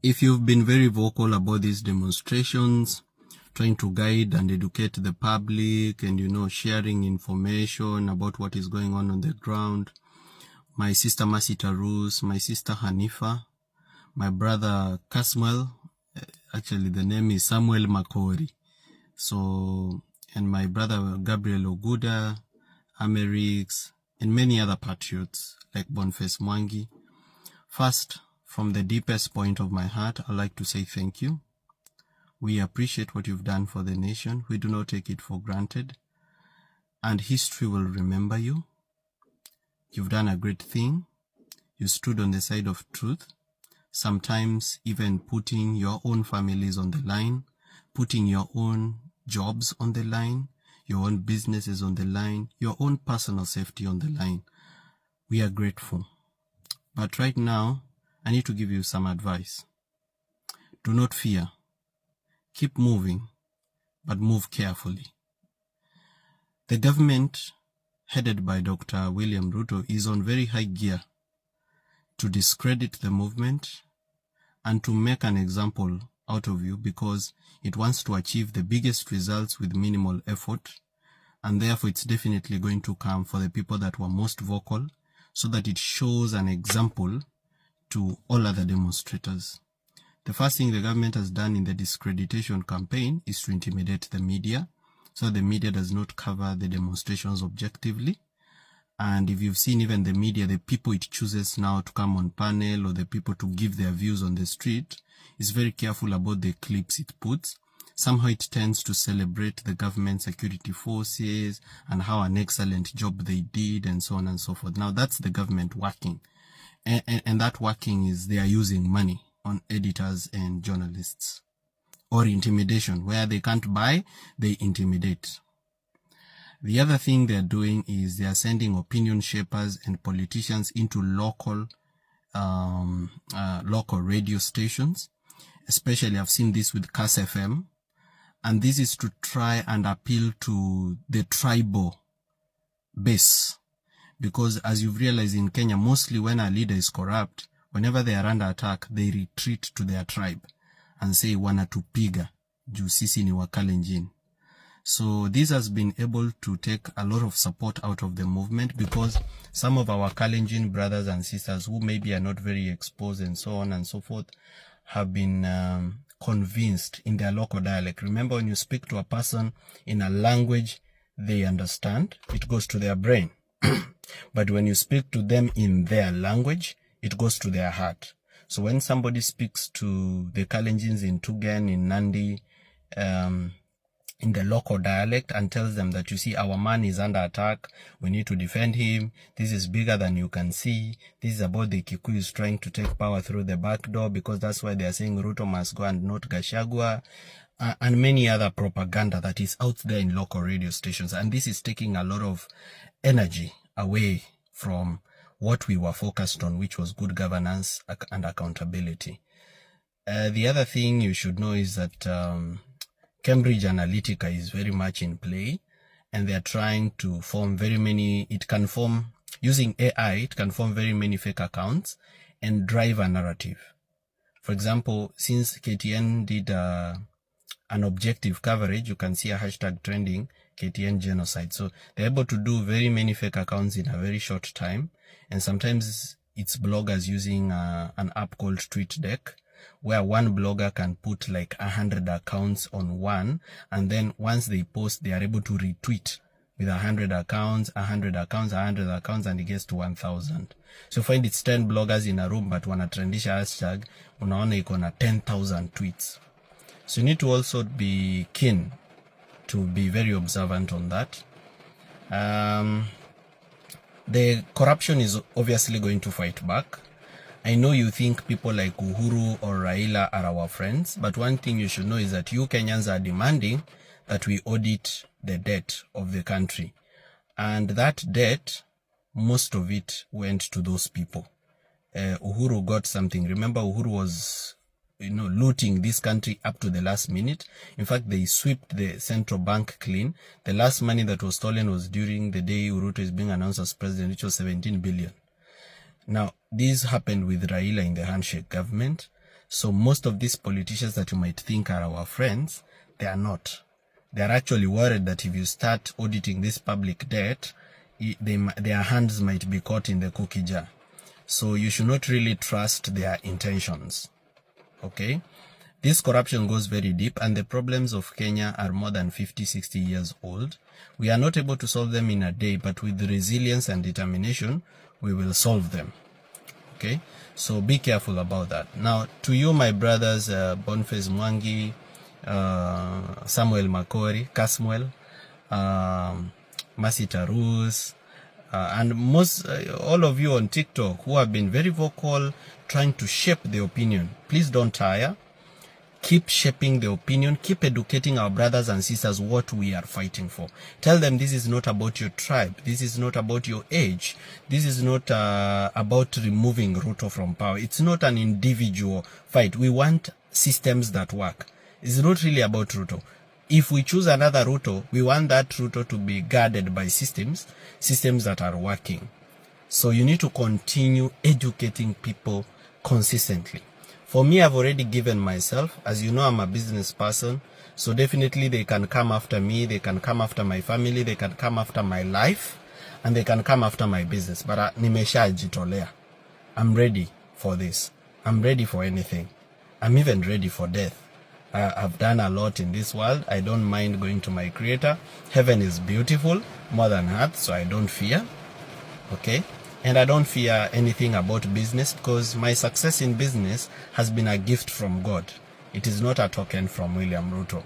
If you've been very vocal about these demonstrations, trying to guide and educate the public and, sharing information about what is going on the ground, my sister Masita Rus, my sister Hanifa, my brother Caswell, actually the name is Samuel Makori. So, and my brother Gabriel Oguda, Amerix, and many other patriots like Boniface Mwangi. First, from the deepest point of my heart, I'd like to say thank you. We appreciate what you've done for the nation. We do not take it for granted. And history will remember you. You've done a great thing. You stood on the side of truth, sometimes even putting your own families on the line, putting your own jobs on the line, your own businesses on the line, your own personal safety on the line. We are grateful. But right now, I need to give you some advice. Do not fear. Keep moving, but move carefully. The government, headed by Dr. William Ruto, is on very high gear to discredit the movement and to make an example out of you because it wants to achieve the biggest results with minimal effort, and therefore it's definitely going to come for the people that were most vocal so that it shows an example to all other demonstrators. The first thing the government has done in the discreditation campaign is to intimidate the media, so the media does not cover the demonstrations objectively. And if you've seen even the media, the people it chooses now to come on panel or the people to give their views on the street is very careful about the clips it puts. Somehow it tends to celebrate the government security forces and how an excellent job they did and so on and so forth. Now that's the government working. And that working is they are using money on editors and journalists. Or intimidation, where they can't buy, they intimidate. The other thing they're doing is they are sending opinion shapers and politicians into local radio stations. Especially I've seen this with Kass FM. And this is to try and appeal to the tribal base. Because as you've realized in Kenya, mostly when a leader is corrupt, whenever they are under attack, they retreat to their tribe and say, wanatupiga, juu sisi ni Wakalenjin. So this has been able to take a lot of support out of the movement because some of our Kalenjin brothers and sisters who maybe are not very exposed and so on and so forth have been convinced in their local dialect. Remember, when you speak to a person in a language they understand, it goes to their brain. But when you speak to them in their language, it goes to their heart. So when somebody speaks to the Kalenjins in Tugen, in Nandi, in the local dialect and tells them that, you see, our man is under attack, we need to defend him, this is bigger than you can see, this is about the Kikuyus trying to take power through the back door because that's why they are saying Ruto must go and not Gachagua, and many other propaganda that is out there in local radio stations. And this is taking a lot of energy away from what we were focused on, which was good governance and accountability. The other thing you should know is that Cambridge Analytica is very much in play, and they are trying to form using AI, it can form very many fake accounts and drive a narrative. For example, since KTN did an objective coverage, you can see a hashtag trending, KTN genocide. So they're able to do very many fake accounts in a very short time. And sometimes it's bloggers using an app called TweetDeck, where one blogger can put like 100 accounts on one. And then once they post, they are able to retweet with 100 accounts, 100 accounts, 100 accounts, and it gets to 1,000. So find it's 10 bloggers in a room, but wanatrendisha hashtag, unaona iko na 10,000 tweets. So you need to also be keen to be very observant on that. The corruption is obviously going to fight back. I know you think people like Uhuru or Raila are our friends, but one thing you should know is that you Kenyans are demanding that we audit the debt of the country. And that debt, most of it went to those people. Uhuru got something. Remember, Uhuru was looting this country up to the last minute. In fact, they swept the central bank clean. The last money that was stolen was during the day Ruto is being announced as president, which was 17 billion. Now, this happened with Raila in the handshake government. So most of these politicians that you might think are our friends, they are not. They are actually worried that if you start auditing this public debt, their hands might be caught in the cookie jar. So you should not really trust their intentions. Okay? This corruption goes very deep, and the problems of Kenya are more than 50, 60 years old. We are not able to solve them in a day, but with resilience and determination, we will solve them. Okay? So be careful about that. Now, to you, my brothers, Boniface Mwangi, Samuel Makori, Casmuel, Masi Tarus, and all of you on TikTok who have been very vocal trying to shape the opinion. Please don't tire. Keep shaping the opinion. Keep educating our brothers and sisters what we are fighting for. Tell them this is not about your tribe. This is not about your age. This is not about removing Ruto from power. It's not an individual fight. We want systems that work. It's not really about Ruto. If we choose another Ruto, we want that Ruto to be guarded by systems that are working. So you need to continue educating people consistently. For me, I've already given myself. As you know, I'm a business person. So definitely they can come after me. They can come after my family. They can come after my life. And they can come after my business. But nimeshajitolea. I'm ready for this. I'm ready for anything. I'm even ready for death. I've done a lot in this world. I don't mind going to my creator. Heaven is beautiful, more than earth, so I don't fear. Okay? And I don't fear anything about business, because my success in business has been a gift from God. It is not a token from William Ruto.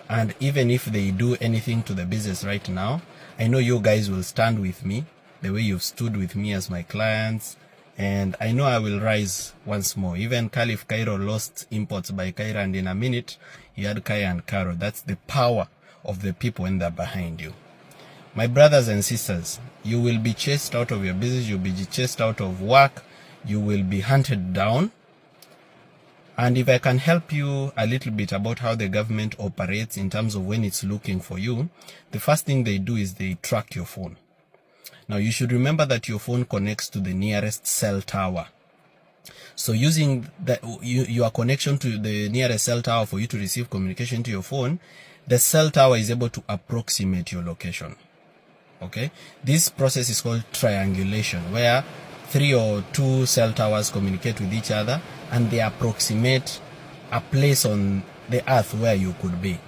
And even if they do anything to the business right now, I know you guys will stand with me the way you've stood with me as my clients. And I know I will rise once more. Even Caliph Cairo lost imports by Cairo, and in a minute, he had Kaya and Karo. That's the power of the people when they're behind you. My brothers and sisters, you will be chased out of your business. You'll be chased out of work. You will be hunted down. And if I can help you a little bit about how the government operates in terms of when it's looking for you, the first thing they do is they track your phone. Now, you should remember that your phone connects to the nearest cell tower. So using your connection to the nearest cell tower for you to receive communication to your phone, the cell tower is able to approximate your location. Okay? This process is called triangulation, where 3 or 2 cell towers communicate with each other and they approximate a place on the earth where you could be.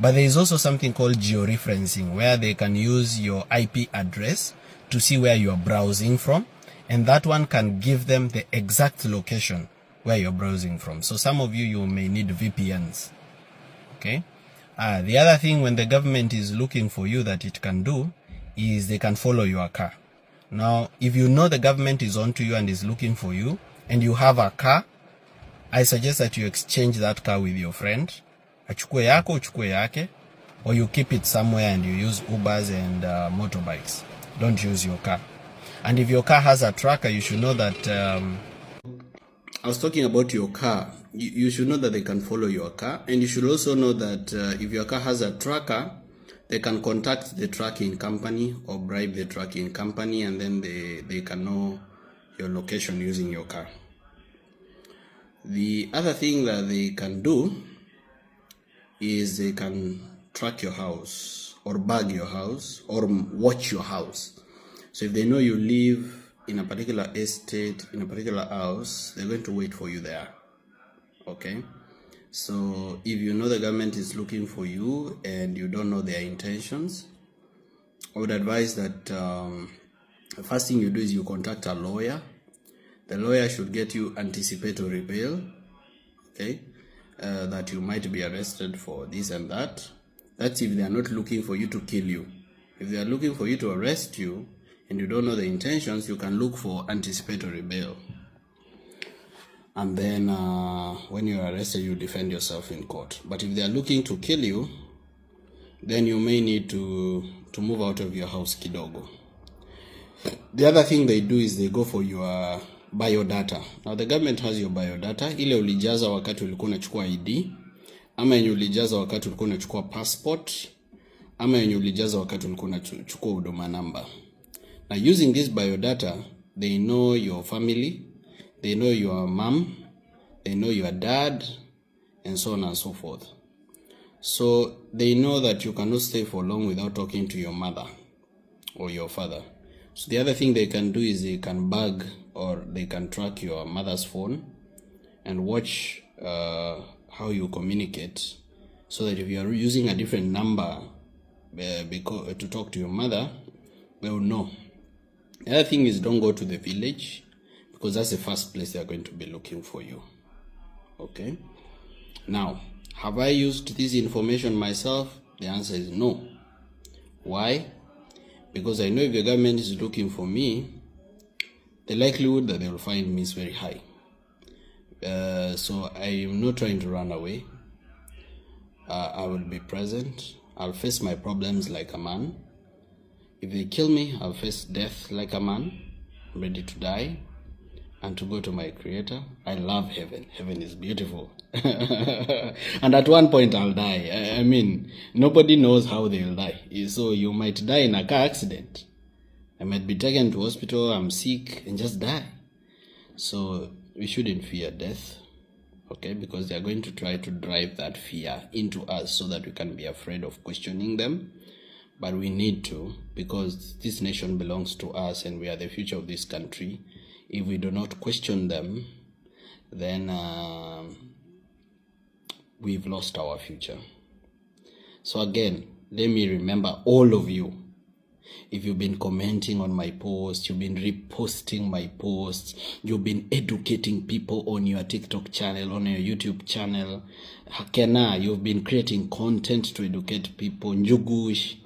But there is also something called georeferencing, where they can use your IP address to see where you are browsing from, and that one can give them the exact location where you're browsing from. So some of you may need VPNs. Okay? The other thing when the government is looking for you that it can do is they can follow your car. Now, if you know the government is onto you and is looking for you, and you have a car, I suggest that you exchange that car with your friend. Achukue yako, uchukue yake, or you keep it somewhere and you use Ubers and motorbikes. Don't use your car. And if your car has a tracker, you should know that I was talking about your car. You should know that they can follow your car, and you should also know that if your car has a tracker, they can contact the tracking company or bribe the tracking company, and then they can know your location using your car. The other thing that they can do is they can track your house or bag your house or watch your house. So if they know you live in a particular estate, in a particular house, they're going to wait for you there. Okay? So if you know the government is looking for you and you don't know their intentions, I would advise that the first thing you do is you contact a lawyer. The lawyer should get you anticipatory bail. Okay? That you might be arrested for this and that. That's if they are not looking for you to kill you. If they are looking for you to arrest you and you don't know the intentions, you can look for anticipatory bail. And then when you are arrested, you defend yourself in court. But if they are looking to kill you, then you may need to move out of your house kidogo. The other thing they do is they go for your biodata. Now the government has your biodata. Ile ulijaza wakati ulikuwa unachukua ID, ama yenye ulijaza wakati ulikuwa unachukua passport, ama yenye ulijaza wakati ulikuwa unachukua huduma number. Now using this biodata, they know your family, they know your mom, they know your dad, and so on and so forth. So they know that you cannot stay for long without talking to your mother or your father. So the other thing they can do is they can bug or they can track your mother's phone and watch how you communicate, so that if you are using a different number to talk to your mother, they will know. The other thing is, don't go to the village, because that's the first place they are going to be looking for you. Okay? Now, have I used this information myself? The answer is no. Why? Because I know if the government is looking for me, the likelihood that they will find me is very high. So I am not trying to run away. I will be present. I'll face my problems like a man. If they kill me, I'll face death like a man. I'm ready to die and to go to my Creator. I love heaven. Heaven is beautiful. And at one point I'll die. I mean, nobody knows how they'll die. So you might die in a car accident. I might be taken to hospital, I'm sick, and just die. So we shouldn't fear death, okay? Because they are going to try to drive that fear into us so that we can be afraid of questioning them. But we need to, because this nation belongs to us and we are the future of this country. If we do not question them, then we've lost our future. So again, let me remember all of you. If you've been commenting on my posts, you've been reposting my posts, you've been educating people on your TikTok channel, on your YouTube channel, Hakena, you've been creating content to educate people, Njugush,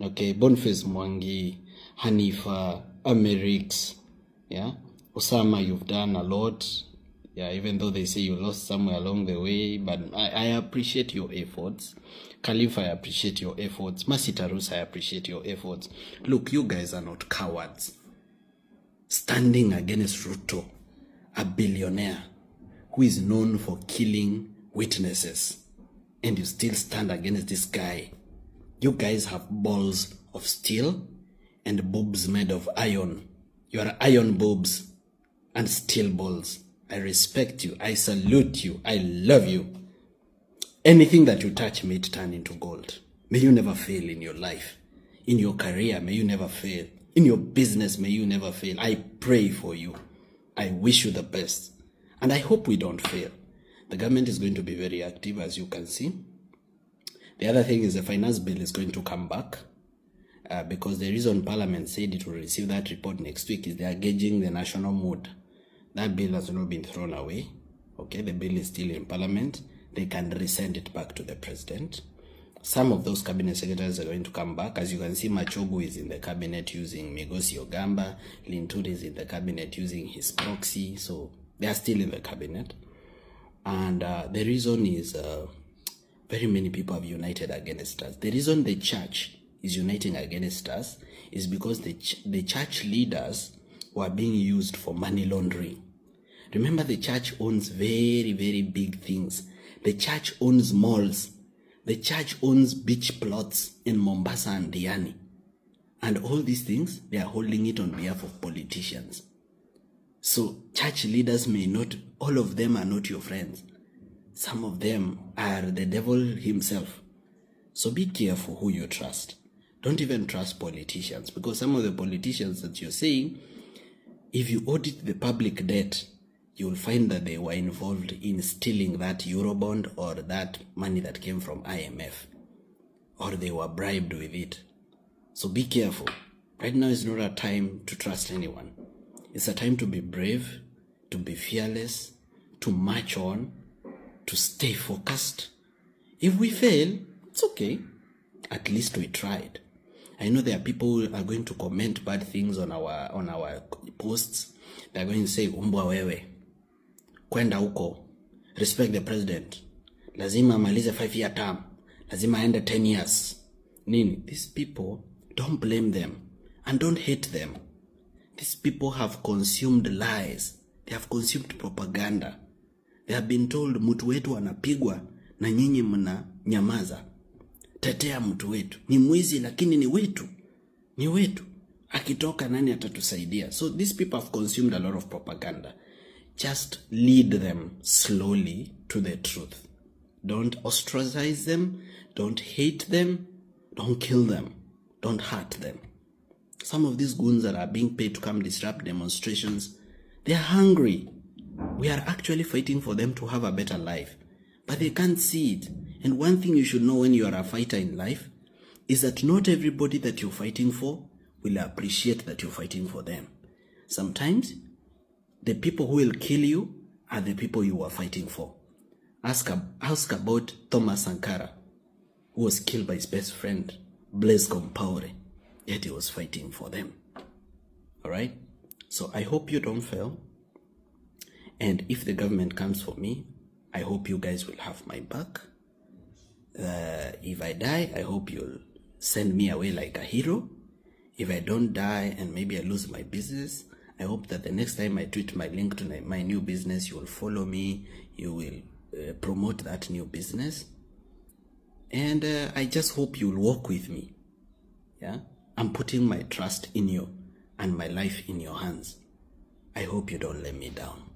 okay, Boniface Mwangi, Hanifa, Amerix, yeah, Osama, you've done a lot, yeah, even though they say you lost somewhere along the way, but I appreciate your efforts. Khalifa, I appreciate your efforts. Masitarus, I appreciate your efforts. Look, you guys are not cowards. Standing against Ruto, a billionaire who is known for killing witnesses, and you still stand against this guy. You guys have balls of steel and boobs made of iron. You are iron boobs and steel balls. I respect you. I salute you. I love you. Anything that you touch may turn into gold. May you never fail in your life. In your career, may you never fail. In your business, may you never fail. I pray for you. I wish you the best. And I hope we don't fail. The government is going to be very active, as you can see. The other thing is the finance bill is going to come back. Because the reason Parliament said it will receive that report next week is they are gauging the national mood. That bill has not been thrown away. Okay, the bill is still in Parliament. They can resend it back to the president. Some of those cabinet secretaries are going to come back. As you can see, Machogu is in the cabinet using Migosi Ogamba. Linturi is in the cabinet using his proxy. So they are still in the cabinet. And the reason is very many people have united against us. The reason the church is uniting against us is because the church leaders were being used for money laundering. Remember, the church owns very, very big things. The church owns malls. The church owns beach plots in Mombasa and Diani. And all these things, they are holding it on behalf of politicians. So church leaders may not, all of them are not your friends. Some of them are the devil himself. So be careful who you trust. Don't even trust politicians, because some of the politicians that you're saying, if you audit the public debt, you will find that they were involved in stealing that Eurobond or that money that came from IMF, or they were bribed with it. So be careful. Right now is not a time to trust anyone. It's a time to be brave, to be fearless, to march on, to stay focused. If we fail, it's okay. At least we tried. I know there are people who are going to comment bad things on our posts. They're going to say, umbwa wewe, kwenda huko, respect the president, lazima amalize 5-year term, lazima aende 10 years. Nini? These people, don't blame them and don't hate them. These people have consumed lies. They have consumed propaganda. They have been told mtu wetu anapigwa na nyinyi mna nyamaza. Tetea mtu wetu. Ni mwizi lakini ni wetu. Ni wetu. Akitoka nani atatusaidia? So these people have consumed a lot of propaganda. just lead them slowly to the truth. Don't ostracize them, don't hate them, don't kill them, don't hurt them. Some of these goons that are being paid to come disrupt demonstrations, they are hungry. We are actually fighting for them to have a better life, but they can't see it. And one thing you should know when you are a fighter in life is that not everybody that you're fighting for will appreciate that you're fighting for them. Sometimes the people who will kill you are the people you are fighting for. Ask about Thomas Sankara, who was killed by his best friend, Blaise Compaoré, yet he was fighting for them. All right? So I hope you don't fail. And if the government comes for me, I hope you guys will have my back. If I die, I hope you'll send me away like a hero. If I don't die and maybe I lose my business, I hope that the next time I tweet my link to my new business, you will follow me, you will promote that new business. And I just hope you'll walk with me. Yeah, I'm putting my trust in you and my life in your hands. I hope you don't let me down.